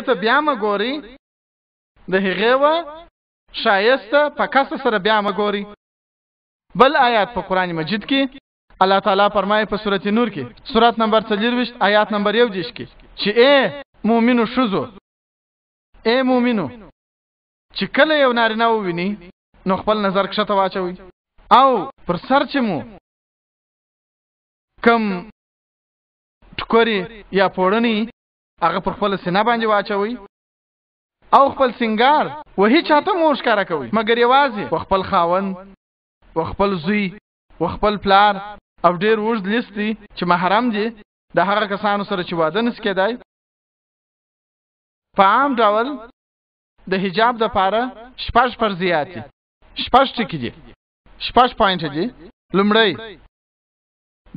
ته بیا مګوري د هغې و شایسته په کس سره بیا مګوري. بل آیات په قرآن مجید کې الله تعالی فرمایي په سورۃ نور کې سورۃ نمبر 24 آیات نمبر 1 کې چې اے مؤمنو شذو، اے مؤمنو چې کله یو نارینه وویني نو خپل نظر کښته واچوي او پر سر چې مو کم ټکوري یا پوړنی هغه پر خپل سینه باندې واچوي او خپل سنگار وਹੀ چاته مو ښکارا کوي مګر یوازې خپل خاوند خپل زوی خپل پلار او ډیر وژد لیستي چې محرم دي د هغه کسانو سره چې واده نس کېدای. په عام ډول د حجاب د پاره شپږ فرضیات دي، شپږ ټکي دي، شپږ پوینټ دي. لومړی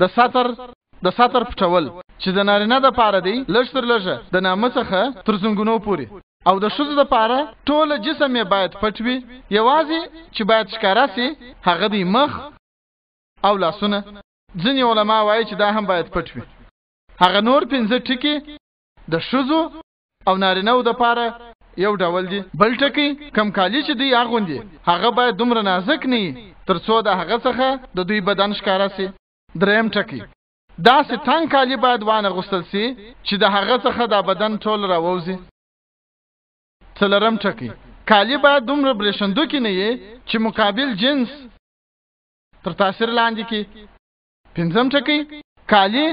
د ساتر پټول چې د نارینه د پاره دی لږ تر لږه د نامه څخه تر زنګونو پورې، او د ښځو د پاره ټول جسم یې باید پټ وي، یوازې چې باید ښکارا سي هغه دی مخ او لاسونه. ځینې علما وایي چې دا هم باید پټ وي. هغه نور 5 ټکي د ښځو او نارینه‌و د پاره یو ډول دي. بل ټکی کم کالی چې دوی اغوندي هغه باید دومره نازک نه وي تر څو د هغه څخه د دوی بدن ښکارا سي. دریم ټکی داسې تنګ کالی باید وانه غوستل سي چې د هغه څخه د بدن ټول راووځي. څلورم ټکی کالی باید دومره برېښندونکي نه وي چې مقابل جنس تر تاثیر لاندې کې. پنځم ټکی کالی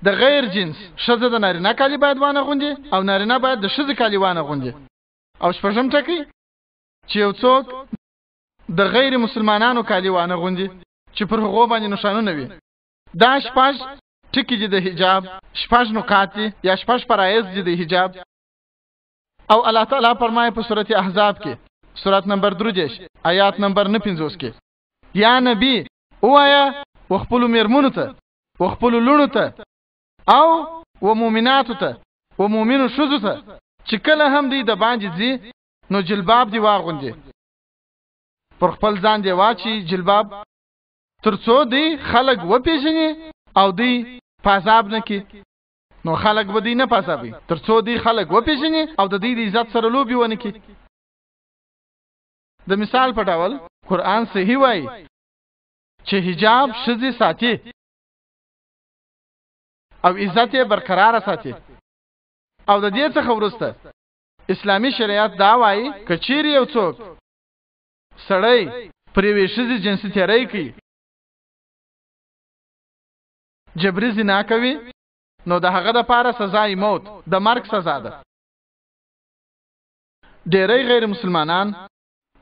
د غیر جنس ښځه د نارینه کالی باید وانه غوندي او نارینه باید د ښځې کالی وانه غوندي. او شپږم ټکی چې یو څوک د غیر مسلمانانو کالی وانه غوندي چې پر هغو باندې نښانونه وي. دا شپږ ټکي دي د حجاب، شپږ نکات دي یا شپږ فرایض دي د حجاب. او الله تعالی فرمایي په سورۃ احزاب کې سورۃ نمبر 3 آیات نمبر 9 کې یا نبی وایا وخپل میرمنو ته وخپل لونو ته او و مؤمناتو ته و مؤمنو شذو ته چې کله هم دی د باندې ځي نو جلباب دی واغوندي، پر خپل ځان دی واچي جلباب ترڅو دی خلق و پیژني او دی پازاب نه کی. نو خلق به دی نه پاسابي ترڅو دی خلق و پیژني او د دې عزت سره لوبي ونه کی. د مثال په ډول قرآن صحیح وایي چې حجاب ښځې ساتي او عزت یې برقرار ساتي. او د دې څخه وروسته اسلامی شریعت دا وایي که چیرې یو څوک سړی پر یوې ښځې جنسي تېری کوي، جبري زنا کوي، نو د هغه دپاره سزای موت د مرګ سزا ده. ډېری غیر مسلمانان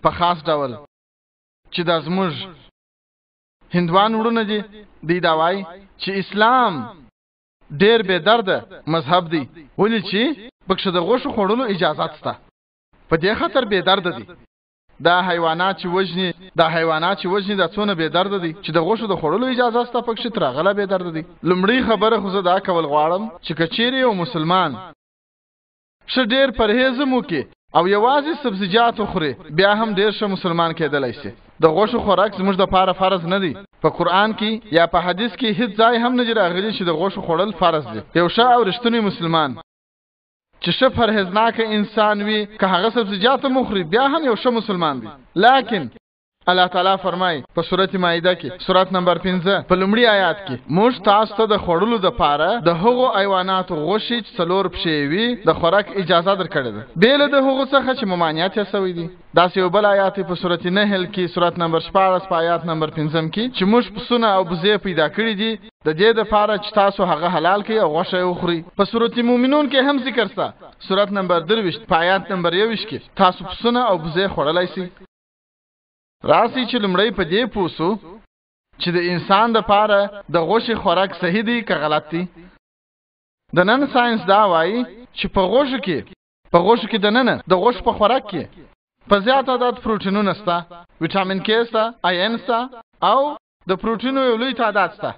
په خاص ډول چې دا زموږ هندوان وړونه دي دوی دا وایي چې اسلام ډېر بې درده مذهب دی، ولې چې پکښې د غوښو خوړلو اجازت شته. په دې خاطر بې درده دي. دا حیوانات چې وژني دا څونه بې درده دي چې د غوښو د خوړلو اجازه شته پکښې تر هغه لا بې درده دي. لومړۍ خبره خو زه دا کول غواړم چې که چیرې یو مسلمان ښه ډېر پرهیز هم وکړي او یوازې سبزیجات وخوري بیا هم ډېر ښه مسلمان کېدلی شي. د غوښو خوراک زموږ دپاره فرض نه دی. په قرآن کې یا په حدیث کې هیڅ ځای هم نه دی راغلی چې د غوښو خوړل فرض دی. یو ښه او رښتونی مسلمان چې ښه پرهیزناکه انسان وي که هغه سبزیجات هم وخوري بیا هم یو ښه مسلمان دی. لیکن الله تعالی فرمایي په سورۃ مائده کې سورۃ نمبر 15 په لومړي آیات کې موږ تاسو ته د خوړلو دپاره د هغو حیواناتو غوښې چې 4 پښې وي د خوراک اجازه درکړې ده بېله د هغو څخه چې ممانعت یې سوی دی. داسې یو بل آیات په سورۃ نحل کې سورۃ نمبر 14 په آیات نمبر 5 کې چې موږ پسونه او بزې پیدا کړي دي د دې دپاره چې تاسو هغه حلال کړئ او غوښه یې وخورئ. په سورۃ مومنون کې هم ذکر شته سورۃ نمبر 23 په آیات نمبر 21 کې تاسو پسونه او بزې خوړلی شئ. راسي چې لمړی په دې پوسو چې د انسان د پاره د غوښې خوراک صحیح دی که غلط دی. د نن ساينس دا وایي چې په غوښو کې د نن د غوښ په خوراک کې په زیات تعداد پروټینونه شته، ویټامین کې شته، آیرن شته او د پروټینو یو لوی تعداد شته.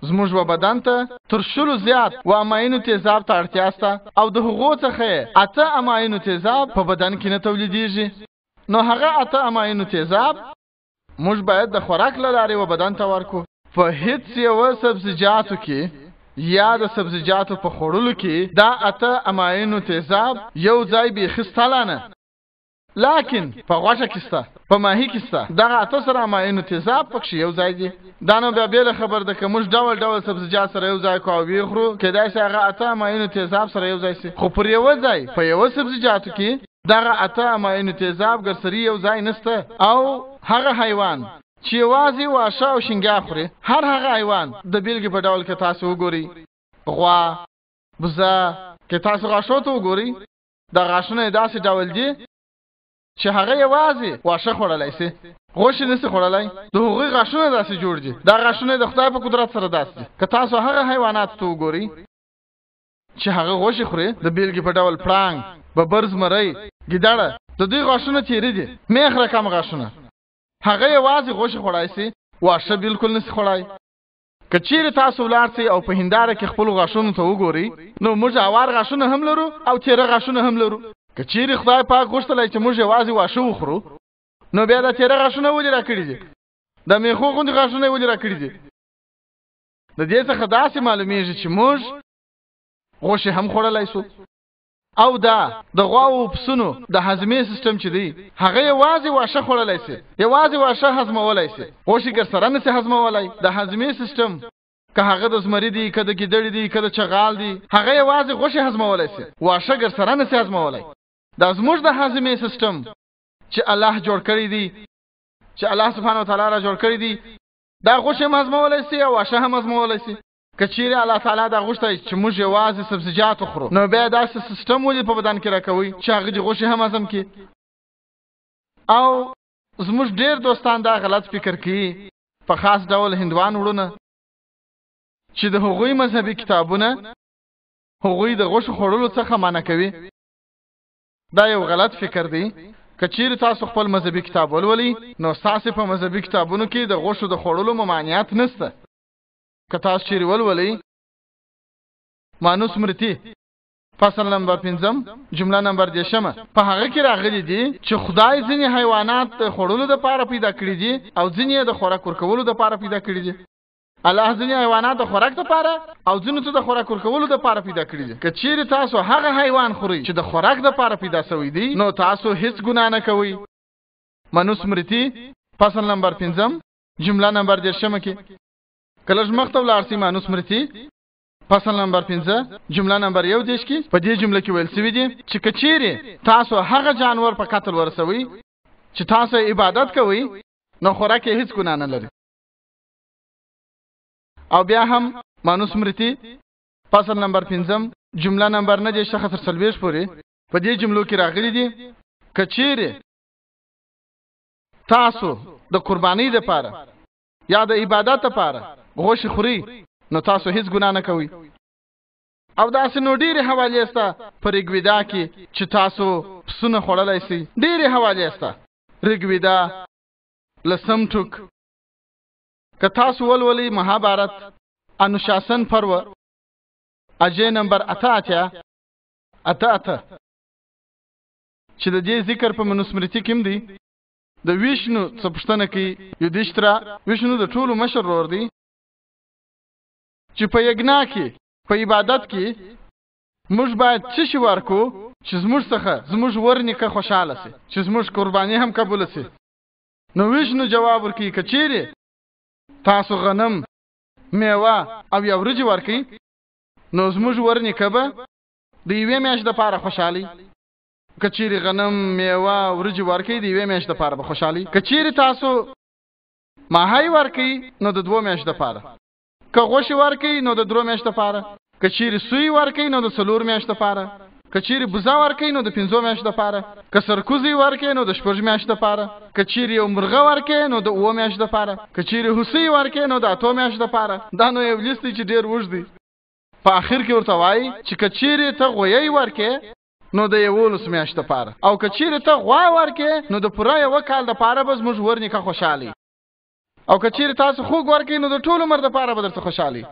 زموږ و بدن ته تر 100 زیات و اماینو تیزاب ته اړتیا شته او د هغو څخه 8 اماینو تیزاب په بدن کې نه تولیدېږي. نو هغه 8 اماینو تیزاب موږ باید د خوراک له لارې و بدن ته ورکو. په هیڅ یو سبزیجاتو کې یا د سبزیجاتو په خوړلو کې دا اته اماینو تیزاب یو ځای بیخستلانه لیکن په غوښه کې سته په ماهي کې سته دغه اته سره اماینو تیزاب پکې یو ځای دي دا نو بیا بېله خبر ده که موږ ډول ډول سبزیجات سره یو ځای کو او ویخورو کیدای شي هغه اته اماینو تیزاب سره یو ځای سي خو پر یوه ځای په یوه سبزیجاتو کې دغه اته اماینو تیزاب ګرسري یو ځای نسته او هغه حیوان چې یوازې واښه او شینګیا خوري هر هغه حیوان د بیلګې په ډول که تاسو وګورئ غوا بزه که تاسو غاښو ته وګورئ دا غاښونه یې داسې ډول دي چې هغه یوازې واښه خوړلی سي غوښې نسي خوړلی د هغوی غاښونه داسې جوړ دي دا غاښونه د خدای په قدرت سره داسې دي که تاسو هغه حیواناتو ته وګورئ چې هغه غوښې خوري د بیلګې په ډول پړانګ ببر زمری ګیدړه د دوی غاښونه تیرې دي میخ رقم غاښونه هغه یوازې غوښې خوړای سي واښه بالکل نسي خوړای که چیرې تاسو ولاړ سئ او په هنداره کې خپلو غاښونو ته وګورئ نو موږ اوار غاښونه هم لرو او تیره غاښونه هم لرو که چیرې خدای پاک غوښتلی چې موږ یوازې واښه وخورو نو بیا د تیره غاښونه ولې راکړي دي د میخو غوندې غاښونه یې ولې راکړي دي د دې څخه داسې معلومیږي چې موږ غوښې هم خوړلی سو او دا د غواو او پسونو د هضمي سیستم چې دی هغه یوازې واښه خوړلی سي یوازې واښه هضمولی سي غوښې ګرسره نسي هضمولی د هضمي سیستم که هغه د زمري دی که د ګیدړې دی که د چغال دی هغه یوازې غوښې هضمولی سي واښه ګرسره نسي هضمولی دا زموږ د هضمي سیستم چې الله جوړ کړی دی چې الله سبحانه وتعالی را جوړ کړی دی دا غوښې هم هضمولی سي او واښه هم هضمولی سي که چیرې الله تعالی دا غوښتی چې موږ یوازې سبزیجات وخورو نو بیا داسې سیستم ولې په بدن کې راکوئ چې هغه دې غوښې هم هضم کړي او زموږ ډېر دوستان دا غلط فکر کوي په خاص ډول هندوان وروڼه چې د هغوی مذهبي کتابونه هغوی د غوښو خوړلو څخه منع کوي دا یو غلط فکر دی که چیرې تاسو خپل مذهبي کتاب ولولئ نو ستاسې په مذهبي کتابونو کې د غوښو د خوړلو ممانعت نشته که تاسو چیرې ولولئ مانوسمرتي فصل نمبر 5 جمله نمبر 10 په هغه کې راغلي دي چې خدای ځینې حیوانات د خوړلو دپاره پیدا کړي دي او ځینې یې د خوراک ورکولو دپاره پیدا کړي دي الله ځینې حیوانات د خوراک دپاره او ځینو ته د خوراک ورکولو دپاره پیدا کړي دي که چیرې تاسو هغه حیوان خورئ چې د خوراک دپاره پیدا شوی دی نو تاسو هیڅ ګناه نه کوئ منوسمرتي فصل نمبر 5 جمله نمبر 10 کې کله مخته ولاړ سي منوسمرتي فصل نمبر 15 جمله نمبر 11 کې په دې جمله کې ویل شوی دی چې که چیرې تاسو هغه جانور په قتل ورسوي چې تاسو عبادت کوئ نو خوراک هیڅ ګناه نه لري او بیا هم منوسمرتي فصل نمبر 5 جمله نمبر 9 څخه تر 40 پورې په دې جملو کې راغلي دي که چیرې تاسو د قربانۍ لپاره یا د عبادت لپاره غوښه خوري نو تاسو هیڅ ګناه نه کوئ او داسې نو ډېرې حوالې شته په ریګویدا کې چې تاسو پسونه خوړلی سئ ډېرې حوالې شته ریګویدا لسم ټوک که تاسو ولولئ مهابارت انوشاسن پرو اجې نمبر 88 چې د دې ذکر په منوسمرتي کې دی د ویشنو څه پوښتنه کوي یودیشترا ویشنو د ټولو مشر ورور دی چې په یګنا کې په عبادت کې موږ باید څه شی ورکو چې زموږ څخه زموږ ورنیکه خوشاله سي چې زموږ قرباني هم قبول سي نو ویشنو جواب ورکړي که چیرې تاسو غنم میوه او یا ورجې ورکړي نو زموږ ورنیکه به د یوې میاشتې دپاره خوشحالي که چیرې غنم میوه ورجې ورکړي د یوې میاشتې دپاره به خوشحالي که چیرې تاسو ماهی ورکړي نو د 2 میاشتې دپاره که غوښې ورکړي نو د 3 میاشتې دپاره که چیرې سوی ورکړي نو د 4 میاشتې دپاره که چیرې بوزه ورکړي نو د 5 میاشتې دپاره که سرکوزی ورکړي نو د 6 میاشتې دپاره که چیرې یو مرغه ورکړي نو د 7 میاشتې دپاره که چیرې هوسۍ ورکړي نو د 8 میاشتې دپاره دا نو یو لیست دی چې ډېر اوږد دی په آخر کې ورته وایي چې که چیرې ته غویی ورکړي نو د 11 میاشتې دپاره او که چیرې ته غوا ورکړي نو د پوره 1 کال دپاره به زموږ ورنیکه خوشحالي او که چیرې تاسو خوږ ورکړئ نو د ټول عمر دپاره به درته خوشحالي